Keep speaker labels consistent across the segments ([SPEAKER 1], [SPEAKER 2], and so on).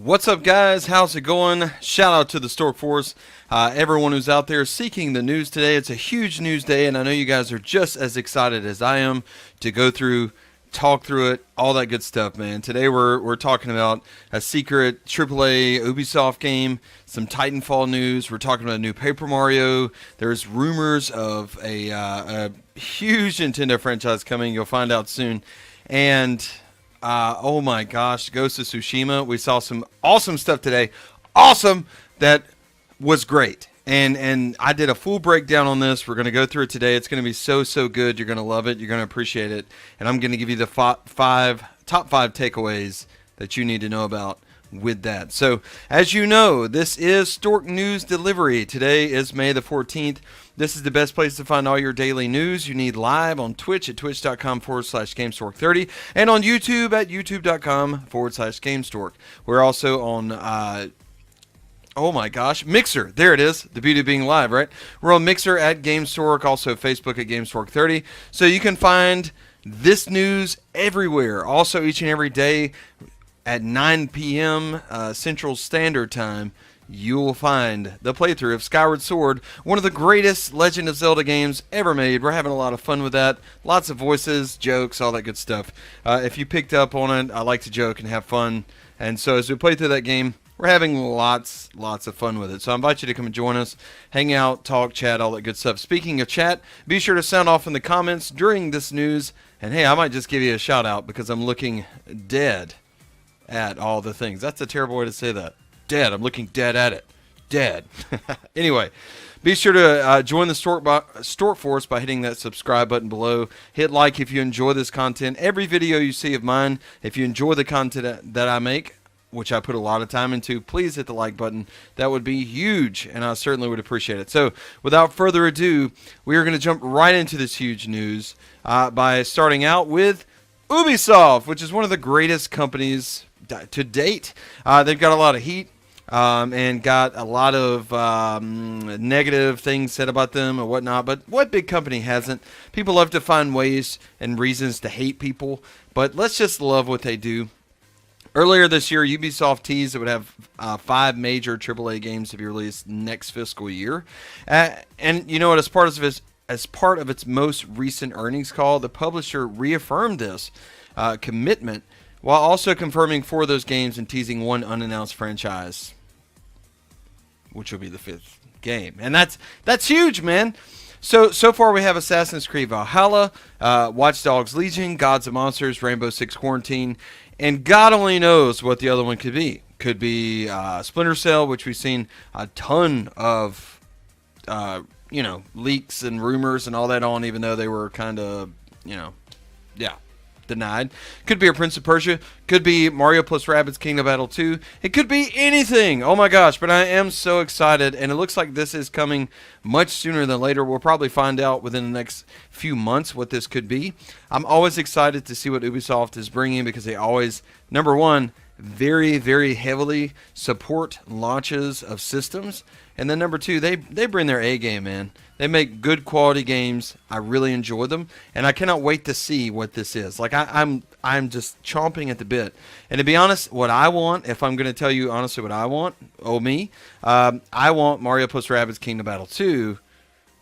[SPEAKER 1] What's up, guys? How's it going? Shout out to the Stork Force, everyone who's out there seeking the news today. It's a huge news day, and I know you guys are just as excited as I am to go through, talk through it, all that good stuff, man. Today we're talking about a secret AAA Ubisoft game, some Titanfall news. We're talking about a new Paper Mario. There's rumors of a huge Nintendo franchise coming. You'll find out soon, and oh my gosh, Ghost of Tsushima. We saw some awesome stuff today. Awesome. That was great. And I did a full breakdown on this. We're going to go through it today. It's going to be so good. You're going to love it. You're going to appreciate it. And I'm going to give you the top five takeaways that you need to know about with that. So, as you know, this is Stork News Delivery. Today is May the 14th. This is the best place to find all your daily news. You need live on Twitch at twitch.com/gamestork30 and on YouTube at youtube.com/gamestork. We're also on, oh my gosh, Mixer. There it is. The beauty of being live, right? We're on Mixer at Gamestork, also Facebook at Gamestork30. So you can find this news everywhere. Also, each and every day at 9 p.m. Central Standard Time, you will find the playthrough of Skyward Sword, one of the greatest Legend of Zelda games ever made. We're having a lot of fun with that. Lots of voices, jokes, all that good stuff. If you picked up on it, I like to joke and have fun. And so as we play through that game, we're having lots of fun with it. So I invite you to come and join us, hang out, talk, chat, all that good stuff. Speaking of chat, be sure to sound off in the comments during this news. And hey, I might just give you a shout out because I'm looking dead at all the things. That's a terrible way to say that. Dead. I'm looking dead at it. Dead. Anyway, be sure to join the Stork Force by hitting that subscribe button below. Hit like if you enjoy this content. Every video you see of mine, if you enjoy the content that I make, which I put a lot of time into, please hit the like button. That would be huge, and I certainly would appreciate it. So, without further ado, we are going to jump right into this huge news by starting out with Ubisoft, which is one of the greatest companies to date. They've got a lot of heat. And got a lot of negative things said about them and whatnot. But what big company hasn't? People love to find ways and reasons to hate people. But let's just love what they do. Earlier this year, Ubisoft teased it would have 5 major AAA games to be released next fiscal year. And you know what? As part of its most recent earnings call, the publisher reaffirmed this commitment while also confirming 4 of those games and teasing 1 unannounced franchise, which will be the 5th game. And that's huge, man. So far we have Assassin's Creed Valhalla, Watch Dogs Legion, Gods and Monsters, Rainbow Six Quarantine, and God only knows what the other one could be. Could be Splinter Cell, which we've seen a ton of leaks and rumors and all that on, even though they were kind of, denied. Could be a Prince of Persia. Could be Mario plus Rabbids Kingdom Battle 2. It could be anything. Oh my gosh, but I am so excited, and it looks like this is coming much sooner than later. We'll probably find out within the next few months what this could be. I'm always excited to see what Ubisoft is bringing because they always, number one, very heavily support launches of systems. And then number 2, they bring their A game, man. They make good quality games. I really enjoy them, and I cannot wait to see what this is. Like I'm just chomping at the bit. And to be honest, what I want, if I'm going to tell you honestly what I want, I want Mario plus Rabbids Kingdom Battle 2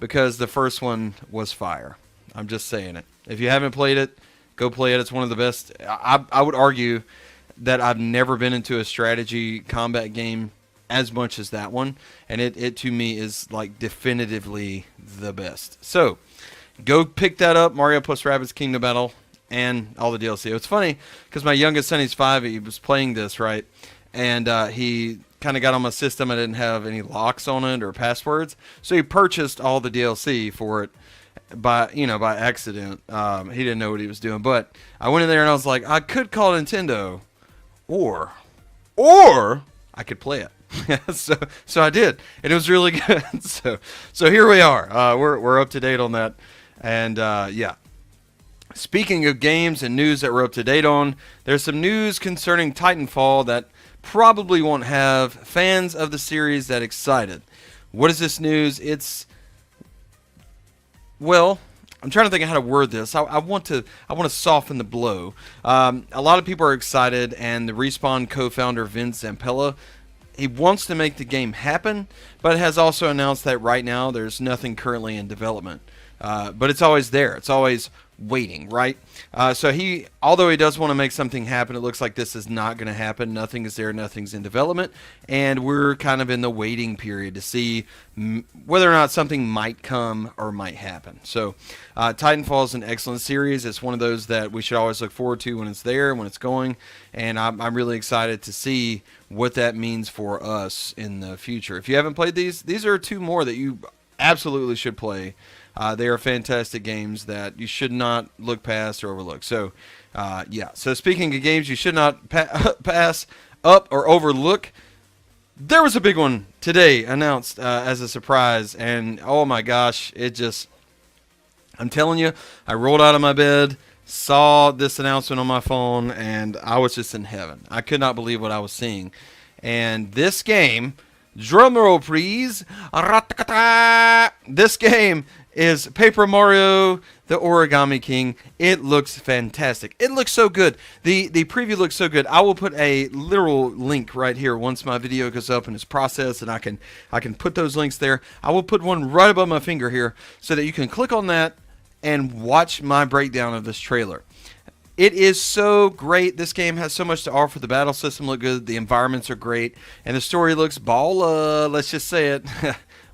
[SPEAKER 1] because the first one was fire. I'm just saying it. If you haven't played it, go play it. It's one of the best. I would argue that I've never been into a strategy combat game as much as that one, and it to me is like definitively the best. So go pick that up, Mario plus Rabbids Kingdom Battle and all the DLC. It's funny because my youngest son, he's 5, he was playing this, right, and he kind of got on my system. I didn't have any locks on it or passwords, so he purchased all the DLC for it by accident. He didn't know what he was doing, but I went in there and I was like, I could call Nintendo, or I could play it. so I did, and it was really good. so here we are. We're up to date on that, and yeah. Speaking of games and news that we're up to date on, there's some news concerning Titanfall that probably won't have fans of the series that excited. What is this news? It's, well, I'm trying to think of how to word this. I want to soften the blow. A lot of people are excited, and the Respawn co-founder Vince Zampella, he wants to make the game happen, but has also announced that right now there's nothing currently in development. But it's always there. It's always waiting, right? So although he does want to make something happen, it looks like this is not going to happen. Nothing is there. Nothing's in development. And we're kind of in the waiting period to see whether or not something might come or might happen. So Titanfall is an excellent series. It's one of those that we should always look forward to when it's there, when it's going. And I'm really excited to see what that means for us in the future. If you haven't played these are two more that you absolutely should play. They are fantastic games that you should not look past or overlook. So, yeah. So speaking of games you should not pass up or overlook, there was a big one today announced as a surprise. And, oh my gosh, I'm telling you, I rolled out of my bed, saw this announcement on my phone, and I was just in heaven. I could not believe what I was seeing. And this game, drumroll please, this game is Paper Mario the Origami King. It looks fantastic. It looks so good. The preview looks so good. I will put a literal link right here once my video goes up and it's processed, and I can put those links there. I will put one right above my finger here so that you can click on that and watch my breakdown of this trailer. It is so great. This game has so much to offer. The battle system looks good. The environments are great. And the story looks baller. Let's just say it.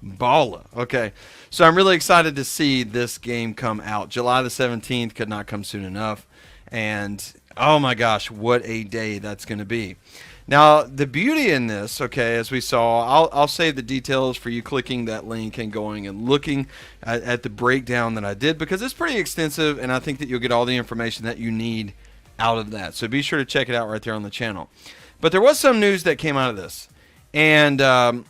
[SPEAKER 1] Baller. Okay. So I'm really excited to see this game come out. July the 17th could not come soon enough. And, oh my gosh, what a day that's going to be. Now, the beauty in this, okay, as we saw, I'll save the details for you clicking that link and going and looking at the breakdown that I did, because it's pretty extensive, and I think that you'll get all the information that you need out of that. So be sure to check it out right there on the channel. But there was some news that came out of this, and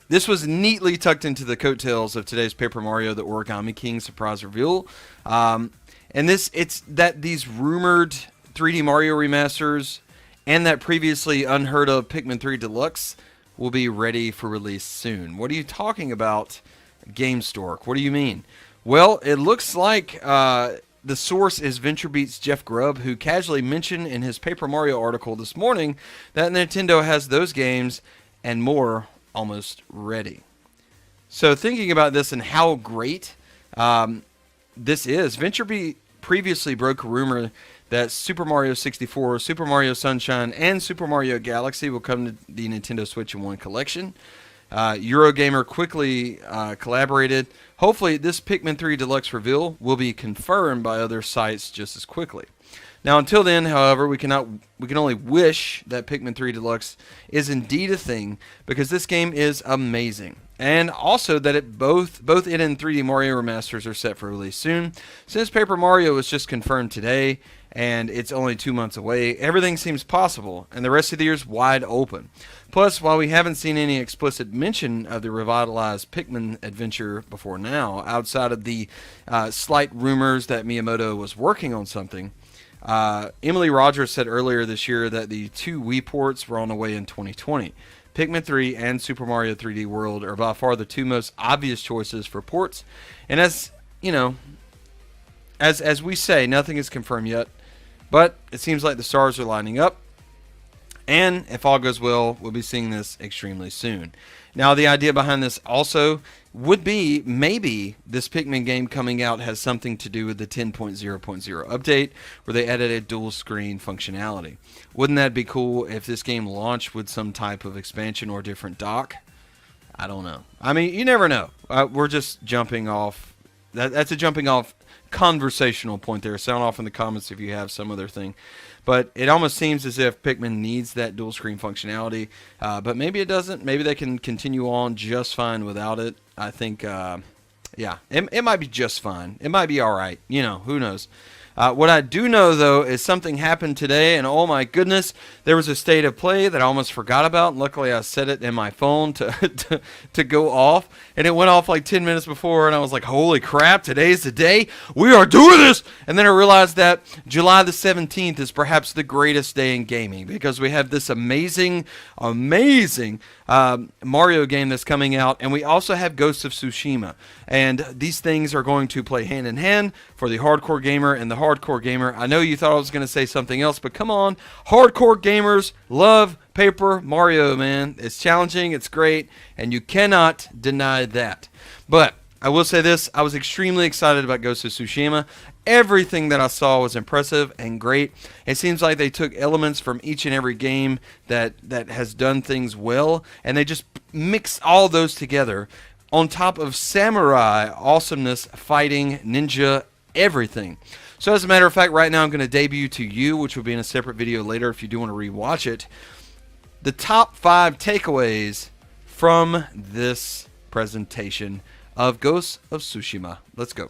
[SPEAKER 1] this was neatly tucked into the coattails of today's Paper Mario the Origami King surprise reveal. And it's that these rumored 3D Mario remasters and that previously unheard of Pikmin 3 Deluxe will be ready for release soon. What are you talking about, Gamestork? What do you mean? Well, it looks like the source is VentureBeat's Jeff Grubb, who casually mentioned in his Paper Mario article this morning that Nintendo has those games and more almost ready. So thinking about this and how great this is, VentureBeat previously broke a rumor that Super Mario 64, Super Mario Sunshine, and Super Mario Galaxy will come to the Nintendo Switch in one collection. Eurogamer quickly collaborated. Hopefully, this Pikmin 3 Deluxe reveal will be confirmed by other sites just as quickly. Now, until then, however, we can only wish that Pikmin 3 Deluxe is indeed a thing, because this game is amazing. And also that both it and 3D Mario remasters are set for release soon. Since Paper Mario was just confirmed today, and it's only 2 months away, everything seems possible, and the rest of the year is wide open. Plus, while we haven't seen any explicit mention of the revitalized Pikmin adventure before now, outside of the slight rumors that Miyamoto was working on something, Emily Rogers said earlier this year that the two Wii ports were on the way in 2020. Pikmin 3 and Super Mario 3D World are by far the two most obvious choices for ports. And as you know, as we say, nothing is confirmed yet, but it seems like the stars are lining up. And if all goes well, we'll be seeing this extremely soon. Now, the idea behind this also would be maybe this Pikmin game coming out has something to do with the 10.0.0 update, where they added a dual screen functionality. Wouldn't that be cool if this game launched with some type of expansion or different dock? I don't know. I mean, you never know. We're just jumping off. That's a jumping off conversational point there. Sound off in the comments if you have some other thing. But it almost seems as if Pikmin needs that dual screen functionality. But maybe it doesn't. Maybe they can continue on just fine without it. I think, yeah, it might be just fine. It might be all right. You know, who knows? What I do know, though, is something happened today, and oh my goodness, there was a state of play that I almost forgot about. And luckily, I set it in my phone to go off, and it went off like 10 minutes before, and I was like, holy crap, today's the day. We are doing this! And then I realized that July the 17th is perhaps the greatest day in gaming, because we have this amazing Mario game that's coming out, and we also have Ghost of Tsushima. And these things are going to play hand in hand for the hardcore gamer and the hardcore gamer. I know you thought I was going to say something else, but come on. Hardcore gamers love Paper Mario, man. It's challenging, it's great, and you cannot deny that. But I will say this, I was extremely excited about Ghost of Tsushima. Everything that I saw was impressive and great. It seems like they took elements from each and every game that has done things well, and they just mixed all those together on top of samurai awesomeness, fighting, ninja, everything. So as a matter of fact, right now I'm going to debut to you, which will be in a separate video later if you do want to rewatch it, the top 5 takeaways from this presentation of Ghost of Tsushima. Let's go.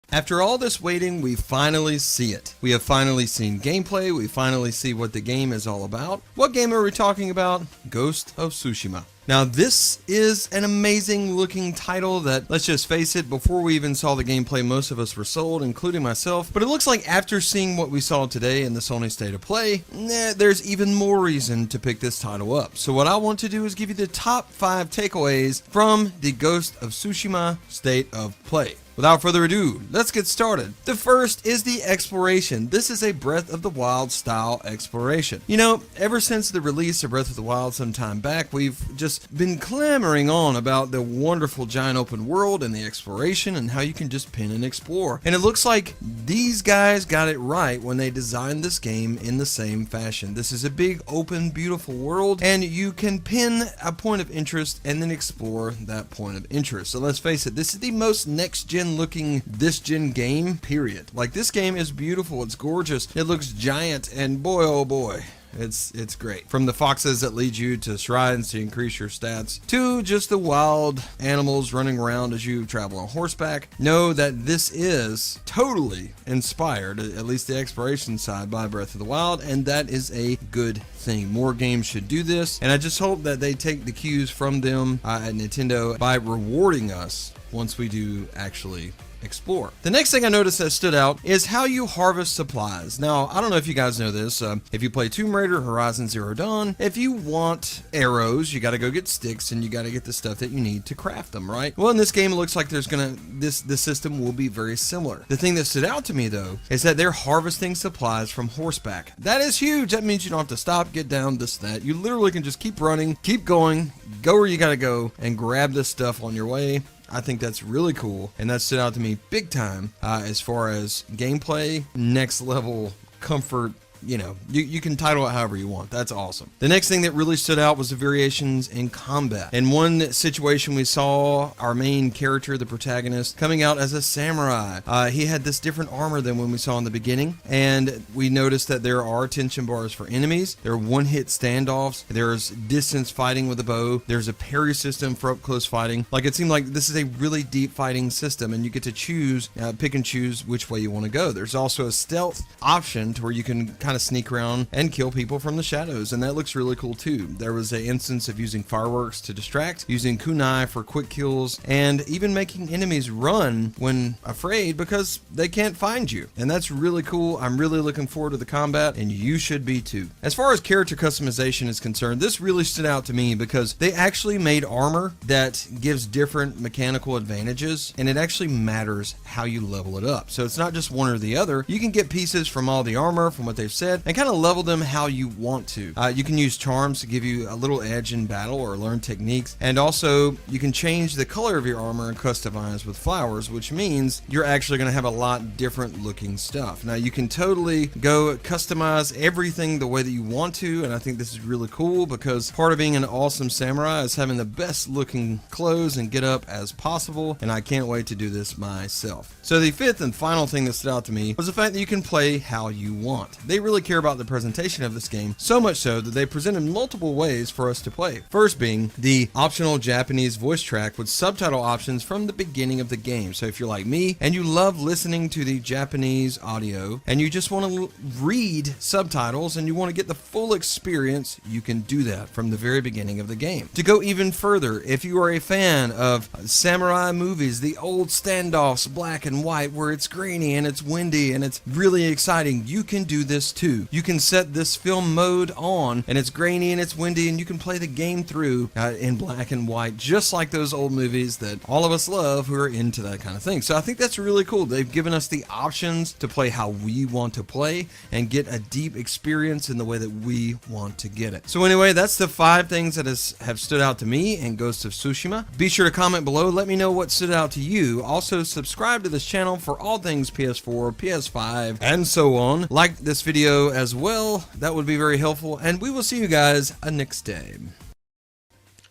[SPEAKER 1] After all this waiting, we finally see it. We have finally seen gameplay. We finally see what the game is all about. What game are we talking about? Ghost of Tsushima. Now, this is an amazing looking title that, let's just face it, before we even saw the gameplay, most of us were sold, including myself. But it looks like after seeing what we saw today in the Sony State of Play, there's even more reason to pick this title up. So what I want to do is give you the top 5 takeaways from the Ghost of Tsushima State of Play. Without further ado, let's get started. The first is the exploration. This is a Breath of the Wild style exploration. You know, ever since the release of Breath of the Wild some time back, we've just been clamoring on about the wonderful giant open world and the exploration and how you can just pin and explore. And it looks like these guys got it right when they designed this game in the same fashion. This is a big, open, beautiful world, and you can pin a point of interest and then explore that point of interest. So let's face it, this is the most next-gen looking this gen game, period. Like, this game is beautiful, it's gorgeous, it looks giant, and boy oh boy, it's great. From the foxes that lead you to shrines to increase your stats, to just the wild animals running around as you travel on horseback, know that this is totally inspired, at least the exploration side, by Breath of the Wild, and that is a good thing. More games should do this, and I just hope that they take the cues from them at Nintendo by rewarding us once we do actually explore. The next thing I noticed that stood out is how you harvest supplies. Now, I don't know if you guys know this. If you play Tomb Raider, Horizon Zero Dawn, if you want arrows, you got to go get sticks and you got to get the stuff that you need to craft them, right? Well, in this game, it looks like the system will be very similar. The thing that stood out to me, though, is that they're harvesting supplies from horseback. That is huge. That means you don't have to stop, get down, this, that. You literally can just keep running, keep going, go where you got to go, and grab this stuff on your way. I think that's really cool, and that stood out to me big time as far as gameplay, next level comfort. You know, you can title it however you want. That's awesome. The next thing that really stood out was the variations in combat. In one situation, we saw our main character, the protagonist, coming out as a samurai. He had this different armor than when we saw in the beginning, and we noticed that there are tension bars for enemies. There are one-hit standoffs. There's distance fighting with a bow. There's a parry system for up-close fighting. Like, it seemed like this is a really deep fighting system, and you get to choose, pick and choose which way you want to go. There's also a stealth option to where you can kind of sneak around and kill people from the shadows, and that looks really cool too. There was an instance of using fireworks to distract, using kunai for quick kills, and even making enemies run when afraid because they can't find you. And that's really cool. I'm really looking forward to the combat, and you should be too. As far as character customization is concerned, this really stood out to me because they actually made armor that gives different mechanical advantages, and it actually matters how you level it up. So it's not just one or the other. You can get pieces from all the armor, from what they've said, and kind of level them how you want to. You can use charms to give you a little edge in battle or learn techniques, and also you can change the color of your armor and customize with flowers, which means you're actually going to have a lot different looking stuff. Now, you can totally go customize everything the way that you want to, and I think this is really cool because part of being an awesome samurai is having the best looking clothes and get up as possible, and I can't wait to do this myself. So the fifth and final thing that stood out to me was the fact that you can play how you want. They really care about the presentation of this game, so much so that they presented multiple ways for us to play. First being the optional Japanese voice track with subtitle options from the beginning of the game. So if you're like me and you love listening to the Japanese audio and you just want to read subtitles and you want to get the full experience, you can do that from the very beginning of the game. To go even further, if you are a fan of samurai movies, the old standoffs, black and white, where it's grainy and it's windy and it's really exciting, you can do this too. You can set this film mode on, and it's grainy and it's windy, and you can play the game through in black and white, just like those old movies that all of us love who are into that kind of thing. So I think that's really cool. They've given us the options to play how we want to play and get a deep experience in the way that we want to get it. So anyway, that's the 5 things that have stood out to me in Ghost of Tsushima. Be sure to comment below. Let me know what stood out to you. Also, subscribe to this channel for all things PS4, PS5, and so on. Like this video as well. That would be very helpful. And we will see you guys next day.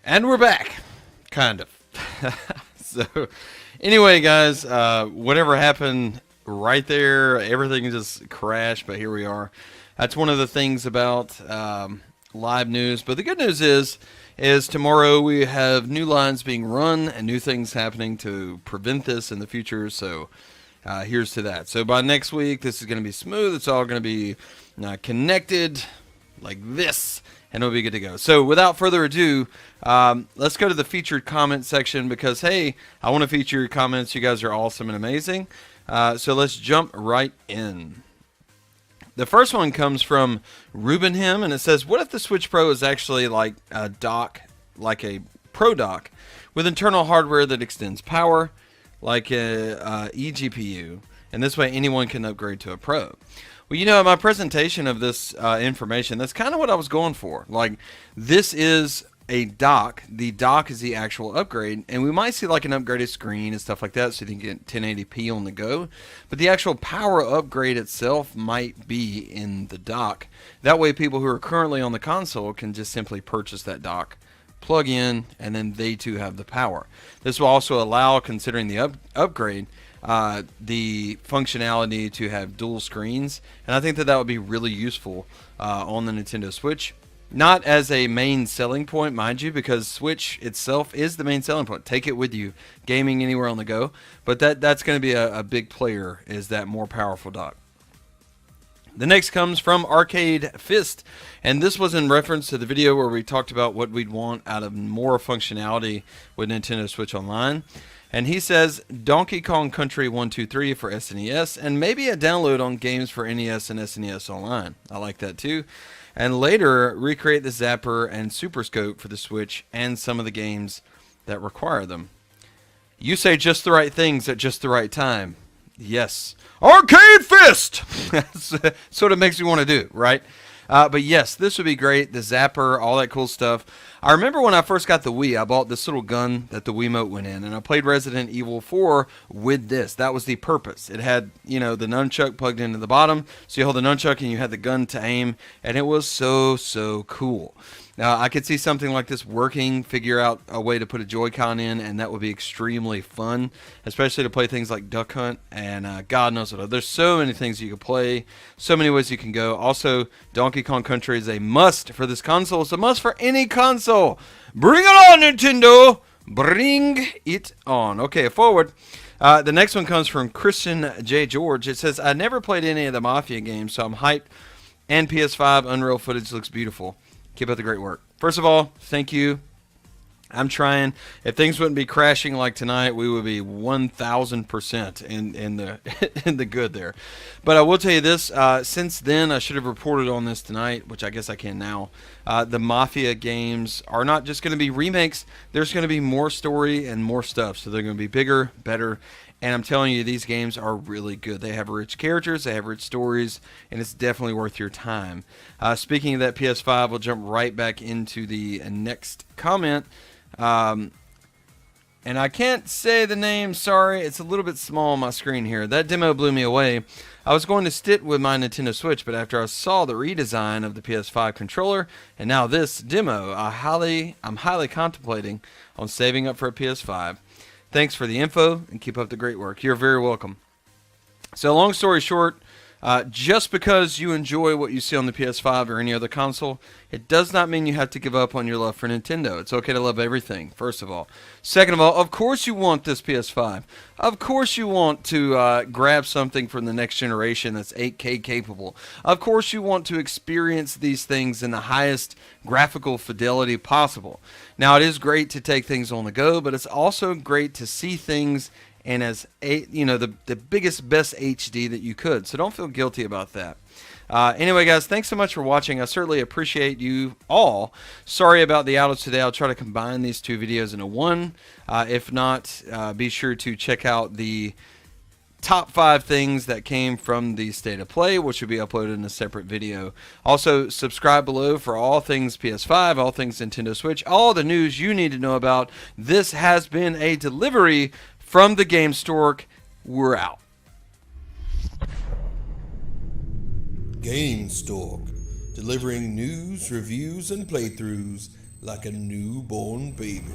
[SPEAKER 1] And we're back. Kind of. So, anyway, guys, whatever happened right there, everything just crashed, but here we are. That's one of the things about live news. But the good news is tomorrow we have new lines being run and new things happening to prevent this in the future. So here's to that. So by next week, this is going to be smooth. It's all going to be connected like this, and it'll be good to go. So without further ado, let's go to the featured comment section because, hey, I want to feature your comments. You guys are awesome and amazing. So let's jump right in. The first one comes from Rubenham, and it says, what if the Switch Pro is actually like a dock, like a Pro dock, with internal hardware that extends power, like a eGPU, and this way anyone can upgrade to a Pro? Well, you know, in my presentation of this information, that's kind of what I was going for. Like, this is a dock. The dock is the actual upgrade, and we might see like an upgraded screen and stuff like that, so you can get 1080p on the go. But the actual power upgrade itself might be in the dock. That way, people who are currently on the console can just simply purchase that dock, plug in, and then they too have the power. This will also allow, considering the upgrade, the functionality to have dual screens, and I think that would be really useful on the Nintendo Switch. Not as a main selling point, mind you, because Switch itself is the main selling point. Take it with you, gaming anywhere on the go. But that's going to be a big player, is that more powerful dock. The next comes from Arcade Fist, and this was in reference to the video where we talked about what we'd want out of more functionality with Nintendo Switch Online. And he says Donkey Kong Country 123 for SNES, and maybe a download on games for NES and SNES Online. I like that too. And later, recreate the Zapper and Super Scope for the Switch and some of the games that require them. You say just the right things at just the right time. Yes. Arcade Fist! That's sort of makes me want to do, right? But yes, this would be great. The Zapper, all that cool stuff. I remember when I first got the Wii, I bought this little gun that the Wiimote went in, and I played Resident Evil 4 with this. That was the purpose. It had, you know, the nunchuck plugged into the bottom, so you hold the nunchuck and you had the gun to aim, and it was so cool. Now, I could see something like this working, figure out a way to put a Joy-Con in, and that would be extremely fun, especially to play things like Duck Hunt, and God knows what. There's so many things you can play, so many ways you can go. Also, Donkey Kong Country is a must for this console. It's a must for any console. Bring it on, Nintendo! Bring it on. Okay, forward. The next one comes from Christian J. George. It says, I never played any of the Mafia games, so I'm hyped, and PS5 Unreal footage looks beautiful. Keep up the great work. First of all, thank you. I'm trying. If things wouldn't be crashing like tonight, we would be 1,000% in the in the good there. But I will tell you this. Since then, I should have reported on this tonight, which I guess I can now. The Mafia games are not just going to be remakes. There's going to be more story and more stuff. So they're going to be bigger, better. And I'm telling you, these games are really good. They have rich characters, they have rich stories, and it's definitely worth your time. Speaking of that PS5, we'll jump right back into the next comment. And I can't say the name, sorry. It's a little bit small on my screen here. That demo blew me away. I was going to stick with my Nintendo Switch, but after I saw the redesign of the PS5 controller, and now this demo, I'm highly contemplating on saving up for a PS5. Thanks for the info, and keep up the great work. You're very welcome. So long story short, just because you enjoy what you see on the PS5 or any other console, it does not mean you have to give up on your love for Nintendo. It's okay to love everything, first of all. Second of all, of course you want this PS5. Of course you want to grab something from the next generation that's 8K capable. Of course you want to experience these things in the highest graphical fidelity possible. Now, it is great to take things on the go, but it's also great to see things and as the biggest, best HD that you could. So don't feel guilty about that. Anyway, guys, thanks so much for watching. I certainly appreciate you all. Sorry about the outage today. I'll try to combine these two videos into one. If not, be sure to check out the top 5 things that came from the State of Play, which will be uploaded in a separate video. Also, subscribe below for all things PS5, all things Nintendo Switch, all the news you need to know about. This has been a delivery from the Game Stork. We're out.
[SPEAKER 2] Gamestork, delivering news, reviews, and playthroughs like a newborn baby.